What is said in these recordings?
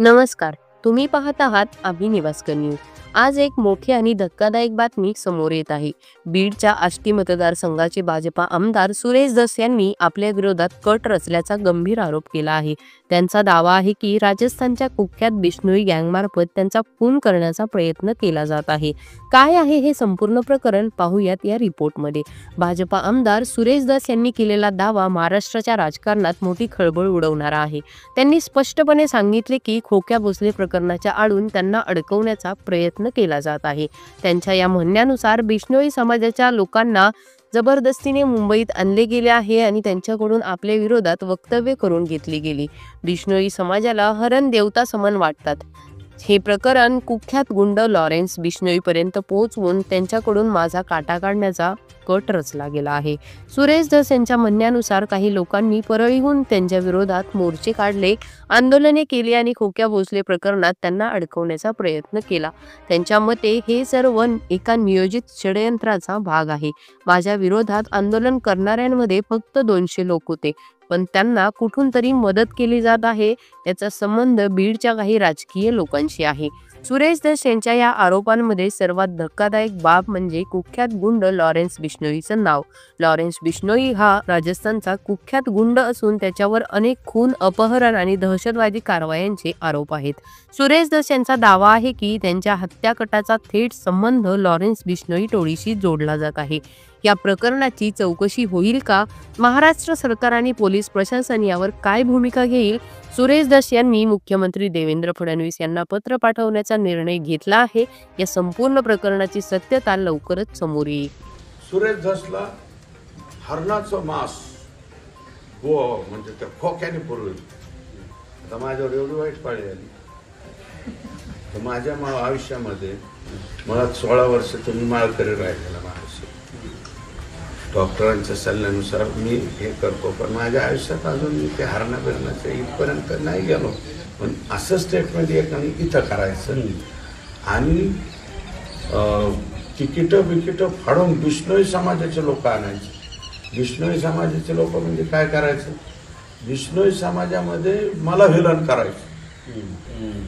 नमस्कार. तुम्ही पाहत आहात आम्ही निवासकर न्यूज. आज एक मोठी आणि धक्कादायक बातमी समोर येत आहे. बीडच्या आष्टी मतदारसंघाचे भाजपा आमदार सुरेश धस यांनी आपल्या विरोधात कट रचल्याचा गंभीर आरोप केला आहे. त्यांचा दावा आहे की राजस्थानच्या कुख्यात बिश्नोई गँगमार्फत त्यांचा खून करण्याचा प्रयत्न केला जात आहे. काय आहे हे संपूर्ण प्रकरण पाहूयात या रिपोर्टमध्ये. भाजपा आमदार सुरेश धस यांनी केलेला दावा महाराष्ट्राच्या राजकारणात मोठी खळबळ उडवणारा आहे. त्यांनी स्पष्टपणे सांगितले की खोक्या भोसले प्रकरणाच्या आडून त्यांना अडकवण्याचा प्रयत्न केला जात आहे. त्यांच्या या म्हणण्यानुसार बिश्नोई समाजाच्या लोकांना जबरदस्तीने मुंबईत आणले गेले आहे आणि त्यांच्याकडून आपल्या विरोधात वक्तव्य करून घेतली गेली. बिश्नोई समाजाला हरण देवता समान वाटतात. हे प्रकरण कुख्यात गुंड लॉरेन्स बिश्नोईपर्यंत पोहोचवून त्यांच्याकडून माझा काटा काढण्याचा कट रचला गेला आहे. सुरेश धस यांच्या म्हणण्यानुसार काही लोकांनी परळीहून त्यांच्या विरोधात मोर्चे काढले, आंदोलने केली आणि खोक्या भोसले प्रकरणात त्यांना अडकवण्याचा प्रयत्न केला. त्यांच्या मते हे सर्व एका नियोजित षडयंत्राचा भाग आहे. माझ्या विरोधात आंदोलन करणाऱ्यांमध्ये फक्त 200 लोक होते, पण त्यांना कुठून तरी मदत केली जात आहे. याचा संबंध बीडच्या काही राजकीय लोकांशी आहे. सुरेश धस यांच्या या आरोपांमध्ये सर्वात धक्कादायक बाब म्हणजे कुख्यात गुंड लॉरेन्स बिश्नोईचं नाव. लॉरेन्स बिश्नोई हा राजस्थानचा कुख्यात गुंड असून त्याच्यावर अनेक खून, अपहरण आणि दहशतवादी कारवायांचे आरोप आहेत. सुरेश धस यांचा दावा आहे की त्यांच्या हत्याकटाचा थेट संबंध लॉरेन्स बिश्नोई टोळीशी जोडला जात आहे. या प्रकरणाची चौकशी होईल का? महाराष्ट्र सरकार आणि पोलीस प्रशासन यावर काय भूमिका घेईल? सुरेश धस यांनी मुख्यमंत्री देवेंद्र फडणवीस यांना पत्र पाठवण्याचा निर्णय घेतला आहे. या संपूर्ण प्रकरणाची सत्यता लवकरच समोर येईल. सुरेश धसला हरणाचं मांस म्हणजे त्या खोक्याने पुरवलं. आता माझ्यावर एवढी वाईट पाळी आली तर माझ्या आयुष्यामध्ये मला 16 वर्ष तुम्ही माळकरी राहिलेला माणूस. डॉक्टरांच्या सल्ल्यानुसार मी हे करतो, पण माझ्या आयुष्यात अजून मी ते हरणाबिरणाच्या इथपर्यंत नाही गेलो. पण असं स्टेटमेंट एक आणि इथं करायचं आणि तिकीटं फाडून बिश्नोई समाजाचे लोक आणायचे. बिश्नोई समाजाचे लोक म्हणजे काय करायचं? बिश्नोई समाजामध्ये मला विलन करायचं.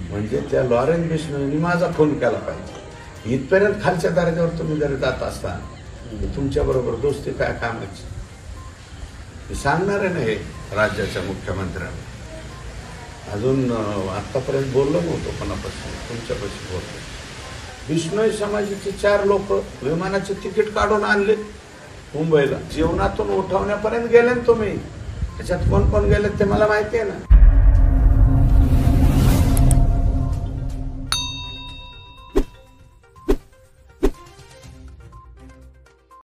म्हणजे त्या लॉरेन्स बिश्नोईने माझा खून केला पाहिजे. इथपर्यंत खालच्या दर्जावर तुम्ही जर जात असता तुमच्या बरोबर दोस्ती काय कामाची सांगणार आहे ना हे राज्याच्या मुख्यमंत्र्यांना. अजून आतापर्यंत बोललो नव्हतो कोणापासून, तुमच्यापासून बोलतो. बिश्नोई समाजाचे 4 लोक विमानाचे तिकीट काढून आणले मुंबईला. जीवनातून उठवण्यापर्यंत गेले ना तुम्ही. त्याच्यात कोण कोण गेले ते मला माहिती आहे ना.